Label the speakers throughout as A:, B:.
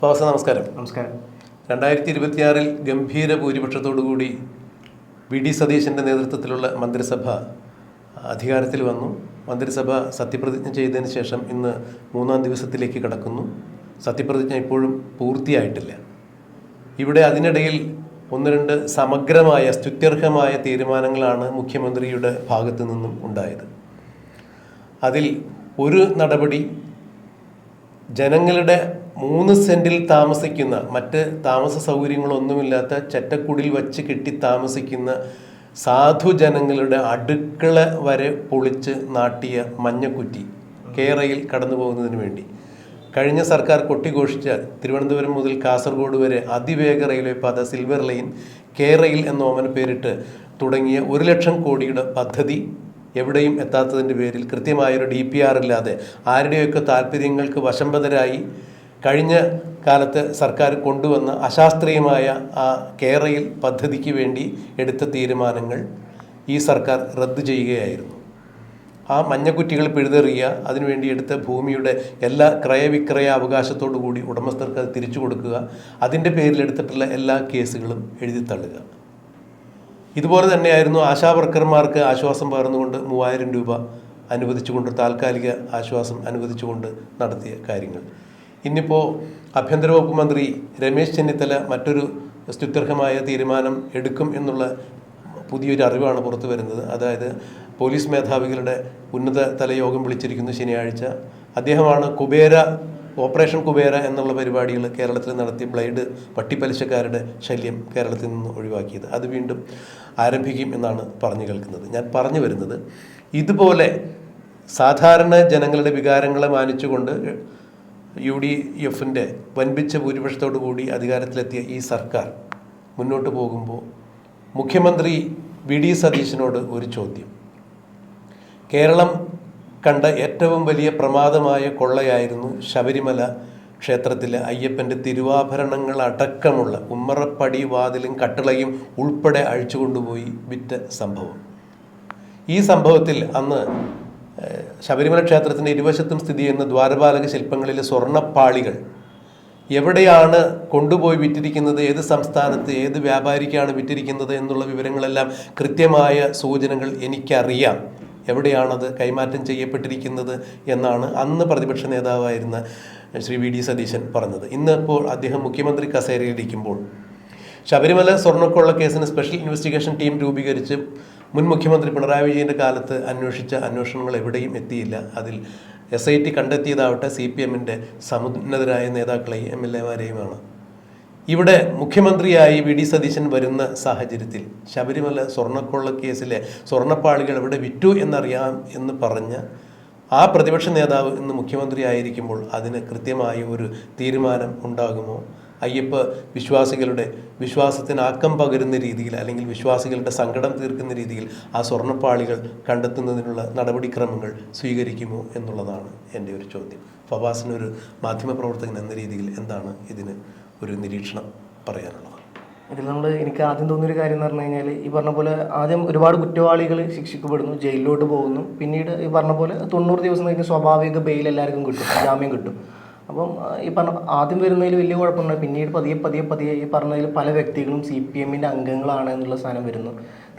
A: നമസ്കാരം. 2026 ഗംഭീര ഭൂരിപക്ഷത്തോടുകൂടി വി.ഡി. സതീശൻ്റെ നേതൃത്വത്തിലുള്ള മന്ത്രിസഭ അധികാരത്തിൽ വന്നു. മന്ത്രിസഭ സത്യപ്രതിജ്ഞ ചെയ്തതിന് ശേഷം ഇന്ന് 3-ാം ദിവസത്തിലേക്ക് കടക്കുന്നു. സത്യപ്രതിജ്ഞ ഇപ്പോഴും പൂർത്തിയായിട്ടില്ല. ഇവിടെ അതിനിടയിൽ ഒന്ന് രണ്ട് സമഗ്രമായ സ്തുത്യർഹമായ തീരുമാനങ്ങളാണ് മുഖ്യമന്ത്രിയുടെ ഭാഗത്തു നിന്നും ഉണ്ടായത്. അതിൽ ഒരു നടപടി ജനങ്ങളുടെ 3 സെൻറ്റിൽ താമസിക്കുന്ന, മറ്റ് താമസ സൗകര്യങ്ങളൊന്നുമില്ലാത്ത ചെറ്റക്കുടിൽ വച്ച് കെട്ടി താമസിക്കുന്ന സാധുജനങ്ങളുടെ അടുക്കള വരെ പൊളിച്ച് നാട്ടിയ മഞ്ഞക്കുറ്റി കേരയിൽ കടന്നു പോകുന്നതിന് വേണ്ടി കഴിഞ്ഞ സർക്കാർ കൊട്ടിഘോഷിച്ച തിരുവനന്തപുരം മുതൽ കാസർഗോഡ് വരെ അതിവേഗ റെയിൽവേ പാത സിൽവർ ലൈൻ കേരയിൽ എന്ന ഓമന പേരിട്ട് തുടങ്ങിയ 1 ലക്ഷം കോടിയുടെ പദ്ധതി എവിടെയും എത്താത്തതിൻ്റെ പേരിൽ കൃത്യമായൊരു DPR ഇല്ലാതെ ആരുടെയൊക്കെ താല്പര്യങ്ങൾക്ക് വശംവദരായി കഴിഞ്ഞ കാലത്ത് സർക്കാർ കൊണ്ടുവന്ന അശാസ്ത്രീയമായ ആ കേരയിൽ പദ്ധതിക്ക് വേണ്ടി എടുത്ത തീരുമാനങ്ങൾ ഈ സർക്കാർ റദ്ദു ചെയ്യുകയായിരുന്നു. ആ മഞ്ഞക്കുറ്റികൾ പിഴുതെറിയുക, അതിനുവേണ്ടി എടുത്ത ഭൂമിയുടെ എല്ലാ ക്രയവിക്രയ അവകാശത്തോടു കൂടി ഉടമസ്ഥർക്ക് അത് തിരിച്ചു കൊടുക്കുക, അതിൻ്റെ പേരിൽ എടുത്തിട്ടുള്ള എല്ലാ കേസുകളും എഴുതിത്തള്ളുക. ഇതുപോലെ തന്നെയായിരുന്നു ആശാവർക്കർമാർക്ക് ആശ്വാസം പകർന്നുകൊണ്ട് 3000 രൂപ അനുവദിച്ചുകൊണ്ട്, താൽക്കാലിക ആശ്വാസം അനുവദിച്ചുകൊണ്ട് നടത്തിയ കാര്യങ്ങൾ. ഇന്നിപ്പോൾ ആഭ്യന്തര വകുപ്പ് മന്ത്രി രമേശ് ചെന്നിത്തല മറ്റൊരു സ്തുത്യർഹമായ തീരുമാനം എടുക്കും എന്നുള്ള പുതിയൊരു അറിവാണ് പുറത്തു വരുന്നത്. അതായത് പോലീസ് മേധാവികളുടെ ഉന്നത തല യോഗം വിളിച്ചിരിക്കുന്നു ശനിയാഴ്ച. അദ്ദേഹമാണ് ഓപ്പറേഷൻ കുബേര എന്നുള്ള പരിപാടികൾ കേരളത്തിൽ നടത്തി ബ്ലൈഡ് പട്ടിപ്പലിശക്കാരുടെ ശല്യം കേരളത്തിൽ നിന്ന് ഒഴിവാക്കിയത്. അത് വീണ്ടും ആരംഭിക്കും എന്നാണ് പറഞ്ഞു കേൾക്കുന്നത്. ഞാൻ പറഞ്ഞു വരുന്നത്, ഇതുപോലെ സാധാരണ ജനങ്ങളുടെ വികാരങ്ങളെ മാനിച്ചുകൊണ്ട് UDF-ൻ്റെ വൻപിച്ച ഭൂരിപക്ഷത്തോടു കൂടി അധികാരത്തിലെത്തിയ ഈ സർക്കാർ മുന്നോട്ട് പോകുമ്പോൾ മുഖ്യമന്ത്രി വി.ഡി. സതീശനോട് ഒരു ചോദ്യം. കേരളം കണ്ട ഏറ്റവും വലിയ പ്രമാദമായ കൊള്ളയായിരുന്നു ശബരിമല ക്ഷേത്രത്തിലെ അയ്യപ്പൻ്റെ തിരുവാഭരണങ്ങൾ അടക്കമുള്ള ഉമ്മറപ്പടി വാതിലും കട്ടിളയും ഉൾപ്പെടെ അഴിച്ചുകൊണ്ടുപോയി വിറ്റ സംഭവം. ഈ സംഭവത്തിൽ അന്ന് ശബരിമല ക്ഷേത്രത്തിൻ്റെ ഇരുവശത്തും സ്ഥിതി ചെയ്യുന്ന ദ്വാരപാലക ശില്പങ്ങളിലെ സ്വർണ്ണപ്പാളികൾ എവിടെയാണ് കൊണ്ടുപോയി വിറ്റിരിക്കുന്നത്, ഏത് സംസ്ഥാനത്ത് ഏത് വ്യാപാരിക്കാണ് വിറ്റിരിക്കുന്നത് എന്നുള്ള വിവരങ്ങളെല്ലാം കൃത്യമായ സൂചനകൾ എനിക്കറിയാം. എവിടെയാണത് കൈമാറ്റം ചെയ്യപ്പെട്ടിരിക്കുന്നത് എന്നാണ് അന്ന് പ്രതിപക്ഷ നേതാവായിരുന്ന ശ്രീ വി.ഡി. സതീശൻ പറഞ്ഞത്. ഇന്നിപ്പോൾ അദ്ദേഹം മുഖ്യമന്ത്രി കസേരയിലിരിക്കുമ്പോൾ ശബരിമല സ്വർണ്ണക്കൊള്ള കേസിന് സ്പെഷ്യൽ ഇൻവെസ്റ്റിഗേഷൻ ടീം രൂപീകരിച്ച് മുൻ മുഖ്യമന്ത്രി പിണറായി വിജയൻ്റെ കാലത്ത് അന്വേഷിച്ച അന്വേഷണങ്ങൾ എവിടെയും എത്തിയില്ല. അതിൽ SIT കണ്ടെത്തിയതാവട്ടെ CPM-ൻ്റെ സമുന്നതരായ നേതാക്കളെയും MLA-മാരെയുമാണ്. ഇവിടെ മുഖ്യമന്ത്രിയായി വി.ഡി. സതീശൻ വരുന്ന സാഹചര്യത്തിൽ ശബരിമല സ്വർണ്ണക്കൊള്ള കേസിലെ സ്വർണ്ണപ്പാളികൾ എവിടെ വിറ്റു എന്നറിയാം എന്ന് പറഞ്ഞ ആ പ്രതിപക്ഷ നേതാവ് ഇന്ന് മുഖ്യമന്ത്രി ആയിരിക്കുമ്പോൾ അതിന് കൃത്യമായ ഒരു തീരുമാനം ഉണ്ടാകുമോ? അയ്യപ്പ വിശ്വാസികളുടെ വിശ്വാസത്തിന് ആക്കം പകരുന്ന രീതിയിൽ, അല്ലെങ്കിൽ വിശ്വാസികളുടെ സങ്കടം തീർക്കുന്ന രീതിയിൽ ആ സ്വർണ്ണപ്പാളികൾ കണ്ടെത്തുന്നതിനുള്ള നടപടിക്രമങ്ങൾ സ്വീകരിക്കുമോ എന്നുള്ളതാണ് എൻ്റെ ഒരു ചോദ്യം. ഫവാസിനൊരു മാധ്യമപ്രവർത്തകൻ എന്ന രീതിയിൽ എന്താണ് ഇതിന് ഒരു നിരീക്ഷണം പറയാനുള്ളത്?
B: ഇതിൽ എനിക്ക് ആദ്യം തോന്നിയൊരു കാര്യം എന്ന് പറഞ്ഞു കഴിഞ്ഞാൽ, ഈ പറഞ്ഞ പോലെ ആദ്യം ഒരുപാട് കുറ്റവാളികൾ ശിക്ഷിക്കപ്പെടുന്നു, ജയിലിലോട്ട് പോകുന്നു. പിന്നീട് ഈ പറഞ്ഞ പോലെ 90 ദിവസം കഴിഞ്ഞ് സ്വാഭാവിക ബെയിൽ എല്ലാവർക്കും കിട്ടും, ജാമ്യം കിട്ടും. അപ്പം ഈ പറഞ്ഞ ആദ്യം വരുന്നതിൽ വലിയ കുഴപ്പമുണ്ട്. പിന്നീട് പതിയെ ഈ പറഞ്ഞതിൽ പല വ്യക്തികളും CPM-ൻ്റെ അംഗങ്ങളാണ് എന്നുള്ള സാധനം വരുന്നു.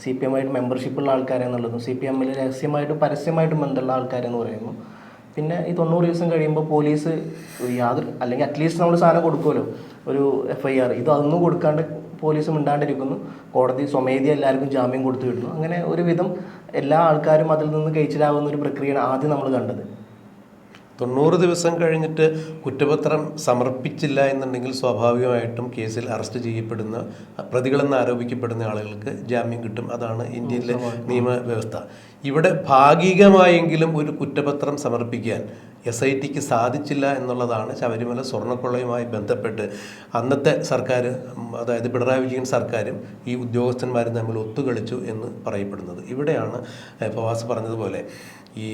B: CPM-ആയിട്ട് മെമ്പർഷിപ്പുള്ള ആൾക്കാരെന്നുള്ളതും CPM-ൽ രഹസ്യമായിട്ടും പരസ്യമായിട്ടും ബന്ധമുള്ള ആൾക്കാരെന്ന് പറയുന്നു. പിന്നെ ഈ 90 ദിവസം കഴിയുമ്പോൾ പോലീസ് അല്ലെങ്കിൽ അറ്റ്ലീസ്റ്റ് നമ്മൾ സാധനം കൊടുക്കുമല്ലോ, ഒരു FIR, അതൊന്നും കൊടുക്കാണ്ട് പോലീസ് മിണ്ടാണ്ടിരിക്കുന്നു. കോടതി സ്വമേധയാ എല്ലാവർക്കും ജാമ്യം കൊടുത്തു വിടുന്നു. അങ്ങനെ ഒരുവിധം എല്ലാ ആൾക്കാരും അതിൽ നിന്ന് കഴിച്ചിലാവുന്ന ഒരു പ്രക്രിയയാണ് ആദ്യം നമ്മൾ കണ്ടത്.
A: 90 ദിവസം കഴിഞ്ഞിട്ട് കുറ്റപത്രം സമർപ്പിച്ചില്ല എന്നുണ്ടെങ്കിൽ സ്വാഭാവികമായിട്ടും കേസിൽ അറസ്റ്റ് ചെയ്യപ്പെടുന്ന പ്രതികളെന്ന് ആരോപിക്കപ്പെടുന്ന ആളുകൾക്ക് ജാമ്യം കിട്ടും. അതാണ് ഇന്ത്യയിലെ നിയമവ്യവസ്ഥ. ഇവിടെ ഭാഗികമായെങ്കിലും ഒരു കുറ്റപത്രം സമർപ്പിക്കാൻ SITക്ക് സാധിച്ചില്ല എന്നുള്ളതാണ് ശബരിമല സ്വർണ്ണക്കൊള്ളയുമായി ബന്ധപ്പെട്ട് അന്നത്തെ സർക്കാർ, അതായത് പിണറായി വിജയൻ സർക്കാരും ഈ ഉദ്യോഗസ്ഥന്മാരും തമ്മിൽ ഒത്തുകളിച്ചു എന്ന് പറയപ്പെടുന്നത്. ഇവിടെയാണ് ഫവാസ് പറഞ്ഞതുപോലെ ഈ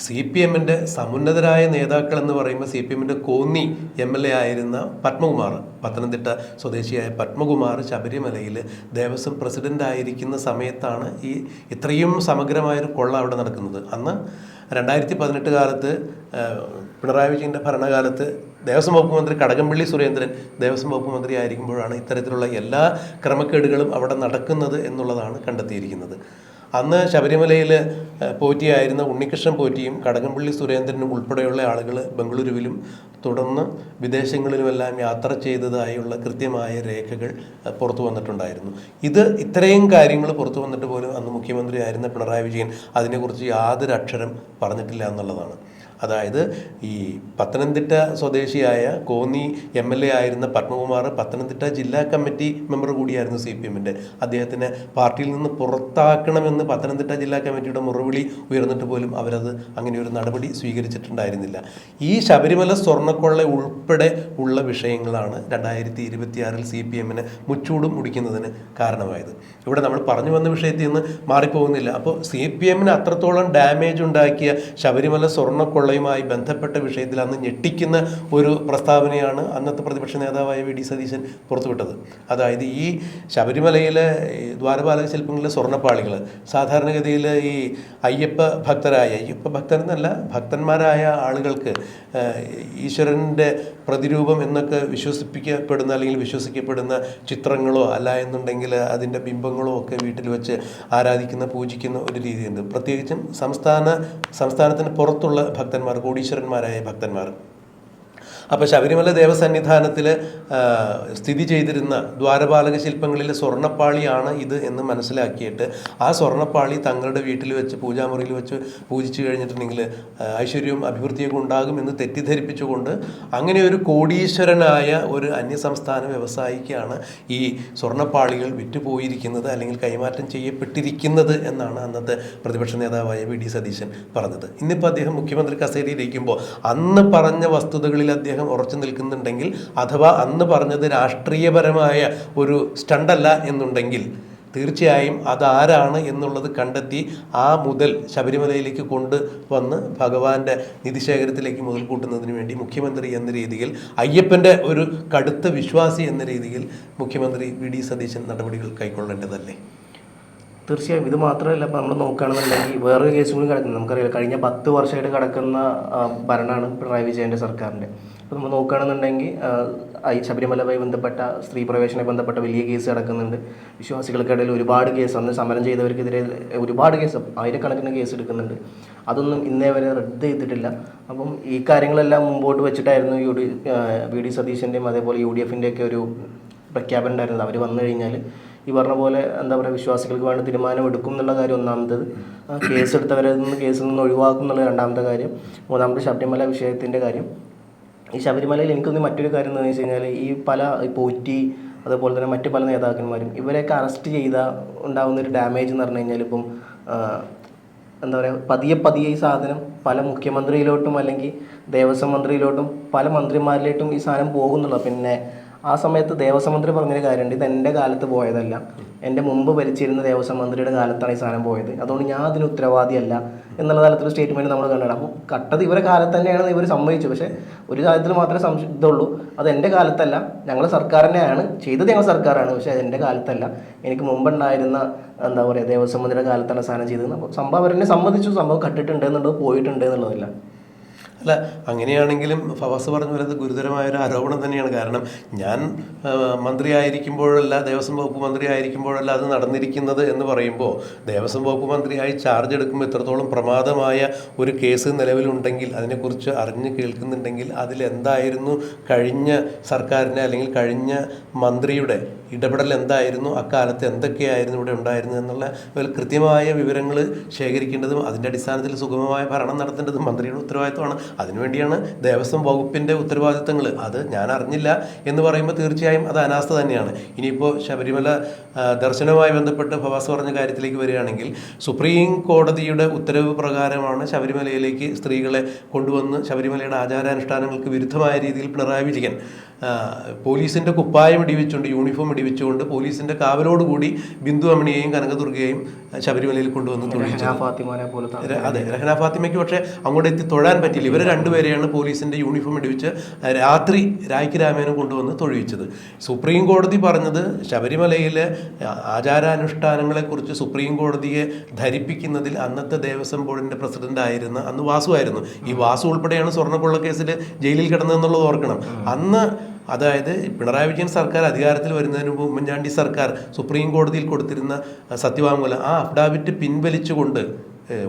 A: CPM-ൻ്റെ സമുന്നതരായ നേതാക്കൾ എന്ന് പറയുമ്പോൾ CPM-ൻ്റെ കോന്നി MLA ആയിരുന്ന പത്മകുമാർ, പത്തനംതിട്ട സ്വദേശിയായ പത്മകുമാർ ശബരിമലയിൽ ദേവസ്വം പ്രസിഡൻ്റ് ആയിരിക്കുന്ന സമയത്താണ് ഈ ഇത്രയും സമഗ്രമായൊരു കൊള്ള അവിടെ നടക്കുന്നത്. അന്ന് 2018 കാലത്ത് പിണറായി വിജയൻ്റെ ഭരണകാലത്ത് ദേവസ്വം വകുപ്പ് മന്ത്രി കടകംപള്ളി സുരേന്ദ്രൻ ദേവസ്വം വകുപ്പ് മന്ത്രി ആയിരിക്കുമ്പോഴാണ് ഇത്തരത്തിലുള്ള എല്ലാ ക്രമക്കേടുകളും അവിടെ നടക്കുന്നത് എന്നുള്ളതാണ് കണ്ടെത്തിയിരിക്കുന്നത്. അന്ന് ശബരിമലയിൽ പോറ്റിയായിരുന്ന ഉണ്ണികൃഷ്ണൻ പോറ്റിയും കടകംപള്ളി സുരേന്ദ്രനും ഉൾപ്പെടെയുള്ള ആളുകൾ ബംഗളൂരുവിലും തുടർന്ന് വിദേശങ്ങളിലുമെല്ലാം യാത്ര ചെയ്തതായുള്ള കൃത്യമായ രേഖകൾ പുറത്തു വന്നിട്ടുണ്ടായിരുന്നു. ഇത്രയും കാര്യങ്ങൾ പുറത്തു വന്നിട്ട് പോലും അന്ന് മുഖ്യമന്ത്രിയായിരുന്ന പിണറായി വിജയൻ അതിനെക്കുറിച്ച് യാതൊരു അക്ഷരം പറഞ്ഞിട്ടില്ല എന്നുള്ളതാണ്. അതായത് ഈ പത്തനംതിട്ട സ്വദേശിയായ കോന്നി MLA ആയിരുന്ന പത്മകുമാർ പത്തനംതിട്ട ജില്ലാ കമ്മിറ്റി മെമ്പർ കൂടിയായിരുന്നു CPM-ൻ്റെ. അദ്ദേഹത്തിനെ പാർട്ടിയിൽ നിന്ന് പുറത്താക്കണമെന്ന് പത്തനംതിട്ട ജില്ലാ കമ്മിറ്റിയുടെ മുറവിളി ഉയർന്നിട്ട് പോലും അവരത് അങ്ങനെ ഒരു നടപടി സ്വീകരിച്ചിട്ടുണ്ടായിരുന്നില്ല. ഈ ശബരിമല സ്വർണ്ണക്കൊള്ള ഉൾപ്പെടെ ഉള്ള വിഷയങ്ങളാണ് 2026 CPM-നെ മുച്ചൂടും മുടിക്കുന്നതിന് കാരണമായത്. ഇവിടെ നമ്മൾ പറഞ്ഞു വന്ന വിഷയത്തിൽ നിന്ന് മാറിപ്പോകുന്നില്ല. അപ്പോൾ CPM-ന് അത്രത്തോളം ഡാമേജ് ഉണ്ടാക്കിയ ശബരിമല സ്വർണ്ണക്കൊള്ള യുമായി ബന്ധപ്പെട്ട വിഷയത്തിൽ അന്ന് ഞെട്ടിക്കുന്ന ഒരു പ്രസ്താവനയാണ് അന്നത്തെ പ്രതിപക്ഷ നേതാവായ VD സതീശൻ പുറത്തുവിട്ടത്. അതായത് ഈ ശബരിമലയിലെ ദ്വാരപാലക ശില്പങ്ങളിലെ സ്വർണ്ണപ്പാളികൾ സാധാരണഗതിയിൽ ഈ അയ്യപ്പ ഭക്തരെന്നല്ല ഭക്തന്മാരായ ആളുകൾക്ക് ഈശ്വരൻ്റെ പ്രതിരൂപം എന്നൊക്കെ വിശ്വസിപ്പിക്കപ്പെടുന്ന അല്ലെങ്കിൽ വിശ്വസിക്കപ്പെടുന്ന ചിത്രങ്ങളോ അല്ല എന്നുണ്ടെങ്കിൽ അതിൻ്റെ ബിംബങ്ങളോ ഒക്കെ വീട്ടിൽ വെച്ച് ആരാധിക്കുന്ന പൂജിക്കുന്ന ഒരു രീതിയുണ്ട്. പ്രത്യേകിച്ചും സംസ്ഥാനത്തിന് പുറത്തുള്ള ഭക്തന്മാർ, കോടീശ്വരന്മാരായ ഭക്തന്മാർ. അപ്പോൾ ശബരിമല ദേവസന്നിധാനത്തിൽ സ്ഥിതി ചെയ്തിരുന്ന ദ്വാരപാലക ശില്പങ്ങളിലെ സ്വർണ്ണപ്പാളിയാണ് ഇത് എന്ന് മനസ്സിലാക്കിയിട്ട് ആ സ്വർണ്ണപ്പാളി തങ്ങളുടെ വീട്ടിൽ വെച്ച് പൂജാമുറിയിൽ വെച്ച് പൂജിച്ചു കഴിഞ്ഞിട്ടുണ്ടെങ്കിൽ ഐശ്വര്യവും അഭിവൃദ്ധിയൊക്കെ ഉണ്ടാകും എന്ന് തെറ്റിദ്ധരിപ്പിച്ചുകൊണ്ട് അങ്ങനെ ഒരു കോടീശ്വരനായ ഒരു അന്യസംസ്ഥാന വ്യവസായിക്കാണ് ഈ സ്വർണ്ണപ്പാളികൾ വിറ്റുപോയിരിക്കുന്നത് അല്ലെങ്കിൽ കൈമാറ്റം ചെയ്യപ്പെട്ടിരിക്കുന്നത് എന്നാണ് അന്നത്തെ പ്രതിപക്ഷ നേതാവായ VD സതീശൻ പറഞ്ഞത്. ഇന്നിപ്പോൾ അദ്ദേഹം മുഖ്യമന്ത്രി കസേരയിലിരിക്കുമ്പോൾ അന്ന് പറഞ്ഞ വസ്തുതകളിൽ അദ്ദേഹം ഉറച്ചു നിൽക്കുന്നുണ്ടെങ്കിൽ, അഥവാ അന്ന് പറഞ്ഞത് രാഷ്ട്രീയപരമായ ഒരു സ്റ്റണ്ടല്ല എന്നുണ്ടെങ്കിൽ തീർച്ചയായും അതാരാണ് എന്നുള്ളത് കണ്ടെത്തി ആ മുതൽ ശബരിമലയിലേക്ക് കൊണ്ടുവന്ന് ഭഗവാന്റെ നിധിശേഖരത്തിലേക്ക് മുതൽ കൂട്ടുന്നതിന് വേണ്ടി മുഖ്യമന്ത്രി എന്ന രീതിയിൽ, അയ്യപ്പൻ്റെ ഒരു കടുത്ത വിശ്വാസി എന്ന രീതിയിൽ മുഖ്യമന്ത്രി VD സതീശൻ നടപടികൾ കൈക്കൊള്ളേണ്ടതല്ലേ?
B: തീർച്ചയായും. ഇത് മാത്രമല്ല, ഇപ്പം നമ്മൾ നോക്കുകയാണെന്നുണ്ടെങ്കിൽ വേറൊരു കേസും കൂടി കിടക്കുന്നത് നമുക്കറിയാം. കഴിഞ്ഞ 10 വർഷമായിട്ട് കിടക്കുന്ന ഭരണമാണ് പിണറായി വിജയൻ്റെ സർക്കാരിൻ്റെ. അപ്പോൾ നമ്മൾ നോക്കുകയാണെന്നുണ്ടെങ്കിൽ ശബരിമലയുമായി ബന്ധപ്പെട്ട സ്ത്രീ പ്രവേശനവുമായി ബന്ധപ്പെട്ട വലിയ കേസ് കിടക്കുന്നുണ്ട്. വിശ്വാസികൾക്കിടയിൽ ഒരുപാട് കേസ്, അന്ന് സമരം ചെയ്തവർക്കെതിരെ ഒരുപാട് കേസ്, ആയിരക്കണക്കിന് കേസ് എടുക്കുന്നുണ്ട്. അതൊന്നും ഇന്നേ വരെ റദ്ദ് ചെയ്തിട്ടില്ല. അപ്പം ഈ കാര്യങ്ങളെല്ലാം മുമ്പോട്ട് വെച്ചിട്ടായിരുന്നു VD സതീശൻ്റെയും അതേപോലെ UDF-ൻ്റെയൊക്കെ ഒരു പ്രഖ്യാപനം ഉണ്ടായിരുന്നത്. അവർ വന്നു കഴിഞ്ഞാൽ ഈ പറഞ്ഞ പോലെ എന്താ പറയുക, വിശ്വാസികൾക്ക് വേണ്ട തീരുമാനം എടുക്കും എന്നുള്ള കാര്യം ഒന്നാമത്തത്. കേസിൽ നിന്ന് ഒഴിവാക്കും എന്നുള്ള രണ്ടാമത്തെ കാര്യം. മൂന്നാമത്തെ ശബരിമല വിഷയത്തിൻ്റെ കാര്യം. ഈ ശബരിമലയിൽ എനിക്കൊന്ന് മറ്റൊരു കാര്യം എന്താണെന്ന് വെച്ച് കഴിഞ്ഞാൽ, ഈ പോറ്റി അതുപോലെ തന്നെ മറ്റു പല നേതാക്കന്മാരും ഇവരെയൊക്കെ അറസ്റ്റ് ചെയ്താൽ ഉണ്ടാകുന്നൊരു ഡാമേജ് എന്ന് പറഞ്ഞു കഴിഞ്ഞാൽ, ഇപ്പം എന്താ പറയുക, പതിയെ ഈ സാധനം പല മുഖ്യമന്ത്രിയിലോട്ടും അല്ലെങ്കിൽ ദേവസ്വം മന്ത്രിയിലോട്ടും പല മന്ത്രിമാരിലോട്ടും ഈ സാധനം പോകുന്നുള്ളൂ. പിന്നെ ആ സമയത്ത് ദേവസ്വം മന്ത്രി പറഞ്ഞൊരു കാര്യമുണ്ട്, ഇത് എൻ്റെ കാലത്ത് പോയതല്ല, എൻ്റെ മുമ്പ് ഭരിച്ചിരുന്ന ദേവസ്വം മന്ത്രിയുടെ കാലത്താണ് ഈ സാധനം പോയത്, അതുകൊണ്ട് ഞാൻ അതിന് ഉത്തരവാദിയല്ല എന്നുള്ള തരത്തിലൊരു സ്റ്റേറ്റ്മെൻറ്റ് നമ്മൾ കണ്ടത്. അപ്പോൾ കട്ടത് ഇവരെ കാലത്ത് തന്നെയാണ് ഇവർ സമ്മതിച്ചു. പക്ഷേ ഒരു കാര്യത്തിൽ മാത്രമേ ഇതുള്ളൂ, അത് എൻ്റെ കാലത്തല്ല, ഞങ്ങൾ സർക്കാർ തന്നെയാണ് ചെയ്തത്, ഞങ്ങൾ സർക്കാരാണ്, പക്ഷേ അത് എൻ്റെ കാലത്തല്ല, എനിക്ക് മുമ്പുണ്ടായിരുന്ന എന്താ പറയുക ദേവസ്വം മന്ത്രിയുടെ കാലത്താണ് സാധനം ചെയ്തത്. അപ്പോൾ സംഭവം അവരെന്നെ സമ്മതിച്ചു, സംഭവം കട്ടിട്ടുണ്ട് എന്നുള്ളത്, പോയിട്ടുണ്ട് എന്നുള്ളതല്ല.
A: അല്ല, അങ്ങനെയാണെങ്കിലും ഫവാസ് പറഞ്ഞ പോലെ അത് ഗുരുതരമായൊരു ആരോപണം തന്നെയാണ്. കാരണം ഞാൻ മന്ത്രിയായിരിക്കുമ്പോഴല്ല, ദേവസ്വം വകുപ്പ് മന്ത്രി ആയിരിക്കുമ്പോഴല്ല അത് നടന്നിരിക്കുന്നത് എന്ന് പറയുമ്പോൾ, ദേവസ്വം വകുപ്പ് മന്ത്രിയായി ചാർജ് എടുക്കുമ്പോൾ ഇത്രത്തോളം പ്രമാദമായ ഒരു കേസ് നിലവിലുണ്ടെങ്കിൽ, അതിനെക്കുറിച്ച് അറിഞ്ഞ് കേൾക്കുന്നുണ്ടെങ്കിൽ അതിലെന്തായിരുന്നു കഴിഞ്ഞ സർക്കാരിൻ്റെ അല്ലെങ്കിൽ കഴിഞ്ഞ മന്ത്രിയുടെ ഇടപെടൽ എന്തായിരുന്നു, അക്കാലത്ത് എന്തൊക്കെയായിരുന്നു ഇവിടെ ഉണ്ടായിരുന്നത് എന്നുള്ള ഒരു കൃത്യമായ വിവരങ്ങൾ ശേഖരിക്കേണ്ടതും അതിൻ്റെ അടിസ്ഥാനത്തിൽ സുഗമമായ ഭരണം നടത്തേണ്ടതും മന്ത്രിയുടെ ഉത്തരവാദിത്വമാണ്. അതിനുവേണ്ടിയാണ് ദേവസ്വം വകുപ്പിൻ്റെ ഉത്തരവാദിത്തങ്ങൾ. അത് ഞാൻ അറിഞ്ഞില്ല എന്ന് പറയുമ്പോൾ തീർച്ചയായും അത് അനാസ്ഥ തന്നെയാണ്. ഇനിയിപ്പോൾ ശബരിമല ദർശനവുമായി ബന്ധപ്പെട്ട് ഫവാസ് പറഞ്ഞ കാര്യത്തിലേക്ക് വരികയാണെങ്കിൽ, സുപ്രീം കോടതിയുടെ ഉത്തരവ് പ്രകാരമാണ് ശബരിമലയിലേക്ക് സ്ത്രീകളെ കൊണ്ടുവന്ന് ശബരിമലയുടെ ആചാരാനുഷ്ഠാനങ്ങൾക്ക് വിരുദ്ധമായ രീതിയിൽ പിണറായി വിജയൻ പോലീസിൻ്റെ കുപ്പായം ഇടിവിച്ചുകൊണ്ട്, യൂണിഫോം ഇടിവിച്ചുകൊണ്ട് പോലീസിൻ്റെ കാവലോടുകൂടി ബിന്ദു അമ്മിണിയെയും കനകദുർഗയെയും ശബരിമലയിൽ കൊണ്ടുവന്ന് തൊഴിച്ചത്. അതെ, രഹന ഫാത്തിമയ്ക്ക് പക്ഷേ അങ്ങോട്ട് എത്തി തൊഴാൻ പറ്റിയില്ല. ഇവർ രണ്ടുപേരെയാണ് പോലീസിൻ്റെ യൂണിഫോം ഇടിവിച്ച് രാത്രി രായ്ക്ക് രാമേനെ കൊണ്ടുവന്ന് തൊഴിച്ചത്. സുപ്രീം കോടതി പറഞ്ഞത് ശബരിമലയിലെ ആചാരാനുഷ്ഠാനങ്ങളെക്കുറിച്ച് സുപ്രീം കോടതിയെ ധരിപ്പിക്കുന്നതിൽ അന്നത്തെ ദേവസ്വം ബോർഡിൻ്റെ പ്രസിഡന്റ് ആയിരുന്ന അന്ന് വാസു ആയിരുന്നു. ഈ വാസു ഉൾപ്പെടെയാണ് സ്വർണ്ണക്കൊള്ള കേസിൽ ജയിലിൽ കിടന്നതെന്നുള്ളത് ഓർക്കണം. അന്ന് അതായത് പിണറായി വിജയൻ സർക്കാർ അധികാരത്തിൽ വരുന്നതിന് മുമ്പ് ഉമ്മൻചാണ്ടി സർക്കാർ സുപ്രീം കോടതിയിൽ കൊടുത്തിരുന്ന സത്യവാങ്മൂലം, ആ അഫിഡാവിറ്റ് പിൻവലിച്ചുകൊണ്ട്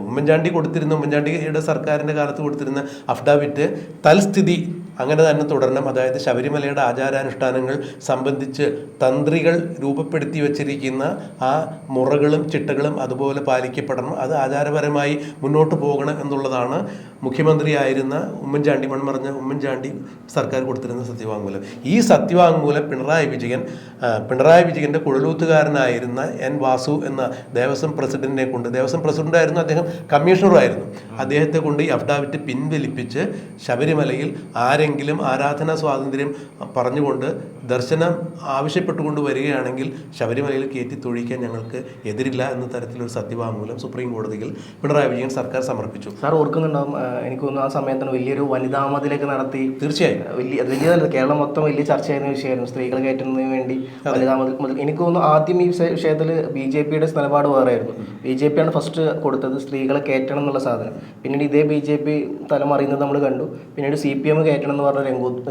A: ഉമ്മൻചാണ്ടിയുടെ സർക്കാരിൻ്റെ കാലത്ത് കൊടുത്തിരുന്ന അഫിഡാവിറ്റ് തൽസ്ഥിതി അങ്ങനെ തന്നെ തുടരണം. അതായത് ശബരിമലയുടെ ആചാരാനുഷ്ഠാനങ്ങൾ സംബന്ധിച്ച് തന്ത്രികൾ രൂപപ്പെടുത്തി വച്ചിരിക്കുന്ന ആ മുറകളും ചിട്ടകളും അതുപോലെ പാലിക്കപ്പെടണം, അത് ആചാരപരമായി മുന്നോട്ട് പോകണം എന്നുള്ളതാണ് മുഖ്യമന്ത്രിയായിരുന്ന ഉമ്മൻചാണ്ടി, മൺമറഞ്ഞ ഉമ്മൻചാണ്ടി സർക്കാർ കൊടുത്തിരുന്ന സത്യവാങ്മൂലം. ഈ സത്യവാങ്മൂലം പിണറായി വിജയൻ്റെ കുഴലൂത്തുകാരനായിരുന്ന എൻ വാസു എന്ന ദേവസ്വം പ്രസിഡന്റിനെ കൊണ്ട്, ദേവസ്വം പ്രസിഡന്റായിരുന്നു അദ്ദേഹം, കമ്മീഷണറായിരുന്നു, അദ്ദേഹത്തെ കൊണ്ട് ഈ അഫിഡാവിറ്റ് പിൻവലിപ്പിച്ച് ശബരിമലയിൽ ആരെങ്കിലും ആരാധനാ സ്വാതന്ത്ര്യം പറഞ്ഞുകൊണ്ട് ദർശനം ആവശ്യപ്പെട്ടുകൊണ്ട് വരികയാണെങ്കിൽ ശബരിമലയിൽ കയറ്റി തൊഴിക്കാൻ ഞങ്ങൾക്ക് എതിരില്ല എന്ന തരത്തിലൊരു സത്യവാങ്മൂലം സുപ്രീം കോടതിയിൽ പിണറായി വിജയൻ സർക്കാർ സമർപ്പിച്ചു.
B: സാർ ഓർക്കുന്നുണ്ടാവും, എനിക്ക് തോന്നുന്നു ആ സമയത്താണ് വലിയൊരു വനിതാ മതിലേക്ക് നടത്തി.
A: തീർച്ചയായും
B: വലിയതല്ല, കേരളം മൊത്തം വലിയ ചർച്ചയായിരുന്ന വിഷയമായിരുന്നു സ്ത്രീകൾ കയറ്റുന്നതിന് വേണ്ടി വനിതാ മതിൽ. എനിക്ക് തോന്നുന്നു ആദ്യം ഈ വിഷയത്തിൽ BJPയുടെ നിലപാട് വേറെയായിരുന്നു. BJP ആണ് ഫസ്റ്റ് കൊടുത്തത് സ്ത്രീകളെ കയറ്റണം എന്നുള്ള സാധനം. പിന്നീട് ഇതേ BJP തലമറിയുന്നത് നമ്മൾ കണ്ടു. പിന്നീട് CPM കയറ്റണം എന്ന് പറഞ്ഞ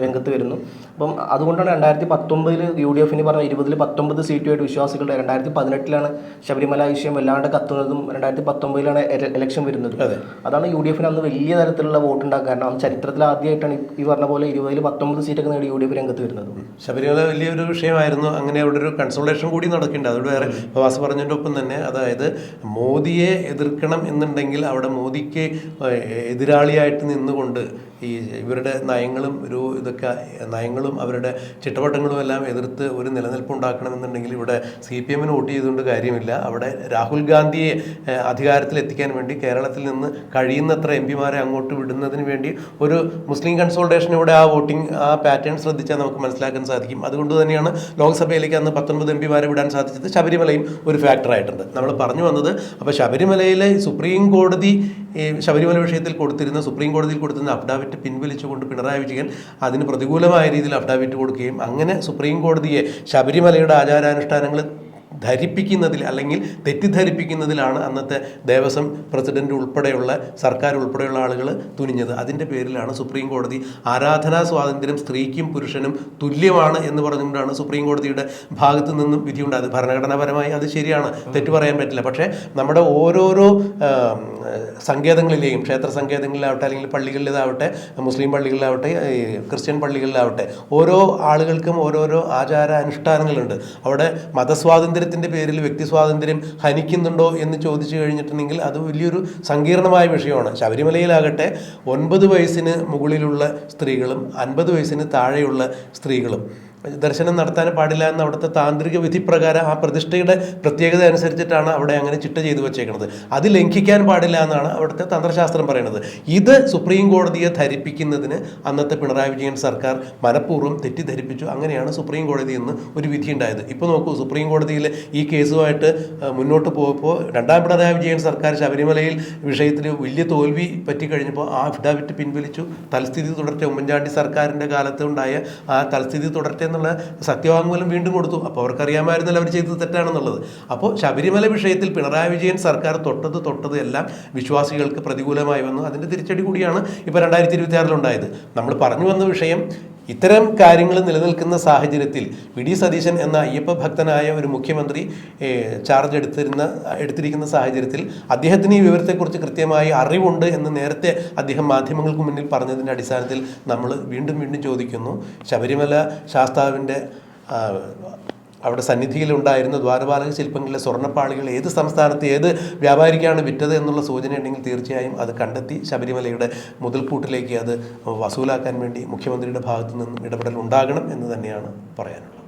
B: രംഗത്ത് വരുന്നു. അപ്പം അതുകൊണ്ടാണ് 2019 UDF പറഞ്ഞ 20-ൽ 19 സീറ്റുമായിട്ട് വിശ്വാസികളുടെ 2018 ശബരിമല വിഷയം വല്ലാണ്ട് കത്തുന്നതും 2019 ഇലക്ഷൻ വരുന്നതും. അതാണ് UDF അന്ന് വലിയ തരത്തിലുള്ള വോട്ട് ഉണ്ടാക്കുക. കാരണം ചരിത്രത്തിൽ ആദ്യമായിട്ടാണ് ഈ പറഞ്ഞ പോലെ 20-ൽ 19 സീറ്റൊക്കെ നേടി UDF രംഗത്ത് വരുന്നത്.
A: ശബരിമല വലിയൊരു വിഷയമായിരുന്നു. അങ്ങനെ അവിടെ ഒരു കൺസൾട്ടേഷൻ കൂടി നടക്കേണ്ടത്. അതോട് വേറെ വാസു പറഞ്ഞതിൻ്റെ ഒപ്പം തന്നെ, അതായത് മോദിയെ എതിർക്കണം എന്നുണ്ടെങ്കിൽ അവിടെ മോദിക്ക് എതിരാളിയായിട്ട് നിന്നുകൊണ്ട് ഈ ഇവരുടെ നയങ്ങളും നയങ്ങളും അവരുടെ ചിട്ടവട്ടങ്ങളും എല്ലാം എതിർത്ത് ഒരു നിലനിൽപ്പ് ഉണ്ടാക്കണമെന്നുണ്ടെങ്കിൽ ഇവിടെ CPMന് വോട്ട് ചെയ്തുകൊണ്ട് കാര്യമില്ല. അവിടെ രാഹുൽ ഗാന്ധിയെ അധികാരത്തിലെത്തിക്കാൻ വേണ്ടി കേരളത്തിൽ നിന്ന് കഴിയുന്നത്ര MPമാരെ അങ്ങോട്ട് വിടുന്നതിന് വേണ്ടി ഒരു മുസ്ലിം കൺസോൾട്ടേഷനിലൂടെ ആ പാറ്റേൺ ശ്രദ്ധിച്ചാൽ നമുക്ക് മനസ്സിലാക്കാൻ സാധിക്കും. അതുകൊണ്ട് തന്നെയാണ് ലോക്സഭയിലേക്ക് അന്ന് 19 MPമാരെ വിടാൻ സാധിച്ചത്. ശബരിമലയും ഒരു ഫാക്ടറായിട്ടുണ്ട്. നമ്മൾ പറഞ്ഞു വന്നത്, അപ്പോൾ ശബരിമലയിലെ സുപ്രീം കോടതി ശബരിമല വിഷയത്തിൽ സുപ്രീം കോടതിയിൽ കൊടുത്തിരുന്ന അഫിഡാവിറ്റ് പിൻവലിച്ചുകൊണ്ട് പിണറായി വിജയൻ അതിന് പ്രതികൂലമായ രീതിയിൽ അഫിഡാവിറ്റ് കൊടുക്കുകയും അങ്ങനെ സുപ്രീം കോടതിയെ ശബരിമലയുടെ ആചാരാനുഷ്ഠാനങ്ങൾ ധരിപ്പിക്കുന്നതിൽ അല്ലെങ്കിൽ തെറ്റിദ്ധരിപ്പിക്കുന്നതിലാണ് അന്നത്തെ ദേവസ്വം പ്രസിഡന്റ് ഉൾപ്പെടെയുള്ള സർക്കാർ ഉൾപ്പെടെയുള്ള ആളുകൾ തുനിഞ്ഞത്. അതിൻ്റെ പേരിലാണ് സുപ്രീം കോടതി ആരാധനാ സ്വാതന്ത്ര്യം സ്ത്രീക്കും പുരുഷനും തുല്യമാണ് എന്ന് പറഞ്ഞുകൊണ്ടാണ് സുപ്രീം കോടതിയുടെ ഭാഗത്തു നിന്നും വിധിയുണ്ടായത്. ഭരണഘടനാപരമായി അത് ശരിയാണ്, തെറ്റു പറയാൻ പറ്റില്ല. പക്ഷേ നമ്മുടെ ഓരോരോ സങ്കേതങ്ങളിലെയും, ക്ഷേത്ര സങ്കേതങ്ങളിലാവട്ടെ അല്ലെങ്കിൽ പള്ളികളിലാവട്ടെ, മുസ്ലിം പള്ളികളിലാവട്ടെ, ക്രിസ്ത്യൻ പള്ളികളിലാവട്ടെ, ഓരോ ആളുകൾക്കും ഓരോരോ ആചാര അനുഷ്ഠാനങ്ങളുണ്ട്. അവിടെ മതസ്വാതന്ത്ര്യത്തിൻ്റെ പേരിൽ വ്യക്തി സ്വാതന്ത്ര്യം ഹനിക്കുന്നുണ്ടോ എന്ന് ചോദിച്ചു കഴിഞ്ഞിട്ടുണ്ടെങ്കിൽ അത് വലിയൊരു സങ്കീർണമായ വിഷയമാണ്. ശബരിമലയിലാകട്ടെ 9 വയസ്സിന് മുകളിലുള്ള സ്ത്രീകളും 50 വയസ്സിന് താഴെയുള്ള സ്ത്രീകളും ദർശനം നടത്താൻ പാടില്ല എന്ന അവിടുത്തെ താന്ത്രിക വിധി പ്രകാരം ആ പ്രതിഷ്ഠയുടെ പ്രത്യേകത അനുസരിച്ചിട്ടാണ് അവിടെ അങ്ങനെ ചിട്ട ചെയ്തു വച്ചേക്കുന്നത്. അത് ലംഘിക്കാൻ പാടില്ല എന്നാണ് അവിടുത്തെ തന്ത്രശാസ്ത്രം പറയുന്നത്. ഇത് സുപ്രീം കോടതിയെ ധരിപ്പിക്കുന്നതിന് അന്നത്തെ പിണറായി വിജയൻ സർക്കാർ മനഃപൂർവ്വം തെറ്റിദ്ധരിപ്പിച്ചു. അങ്ങനെയാണ് സുപ്രീം കോടതിയിൽ നിന്ന് ഒരു വിധി ഉണ്ടായത്. ഇപ്പോൾ നോക്കൂ, സുപ്രീം കോടതിയിൽ ഈ കേസുമായിട്ട് മുന്നോട്ട് പോയപ്പോൾ രണ്ടാം പിണറായി വിജയൻ സർക്കാർ ശബരിമലയിൽ വിഷയത്തിൽ വലിയ തോൽവി പറ്റിക്കഴിഞ്ഞപ്പോൾ ആ അഫിഡാവിറ്റ് പിൻവലിച്ചു. തൽസ്ഥിതി തുടരട്ടെ, ഉമ്മൻചാണ്ടി സർക്കാരിൻ്റെ കാലത്ത് ഉണ്ടായ ആ തൽസ്ഥിതി തുടരട്ടെ എന്നുള്ള സത്യവാങ്മൂലം വീണ്ടും കൊടുത്തു. അപ്പോൾ അവർക്കറിയാമായിരുന്നല്ലോ അവർ ചെയ്തത് തെറ്റാണെന്നുള്ളത്. അപ്പോൾ ശബരിമല വിഷയത്തിൽ പിണറായി വിജയൻ സർക്കാർ തൊട്ടത് എല്ലാം വിശ്വാസികൾക്ക് പ്രതികൂലമായി വന്നു. അതിൻ്റെ തിരിച്ചടി കൂടിയാണ് ഇപ്പോൾ 2026 ഉണ്ടായത്. നമ്മൾ പറഞ്ഞു വന്ന വിഷയം, ഇത്തരം കാര്യങ്ങൾ നിലനിൽക്കുന്ന സാഹചര്യത്തിൽ വി.ഡി. സതീശൻ എന്ന അയ്യപ്പ ഭക്തനായ ഒരു മുഖ്യമന്ത്രി ചാർജ് എടുത്തിരിക്കുന്ന സാഹചര്യത്തിൽ അദ്ദേഹത്തിന് ഈ വിവരത്തെക്കുറിച്ച് കൃത്യമായി അറിവുണ്ട് എന്ന് നേരത്തെ അദ്ദേഹം മാധ്യമങ്ങൾക്ക് മുന്നിൽ പറഞ്ഞതിൻ്റെ അടിസ്ഥാനത്തിൽ നമ്മൾ വീണ്ടും ചോദിക്കുന്നു, ശബരിമല ശാസ്താവിൻ്റെ അവിടെ സന്നിധിയിലുണ്ടായിരുന്ന ദ്വാരപാലക ശില്പങ്ങളിലെ സ്വർണ്ണപ്പാളികൾ ഏത് സംസ്ഥാനത്ത് ഏത് വ്യാപാരിക്കാണ് വിറ്റത് എന്നുള്ള സൂചന ഉണ്ടെങ്കിൽ തീർച്ചയായും അത് കണ്ടെത്തി ശബരിമലയുടെ മുതൽക്കൂട്ടിലേക്ക് അത് വസൂലാക്കാൻ വേണ്ടി മുഖ്യമന്ത്രിയുടെ ഭാഗത്തു നിന്നും ഇടപെടൽ ഉണ്ടാകണം എന്ന് തന്നെയാണ് പറയാനുള്ളത്.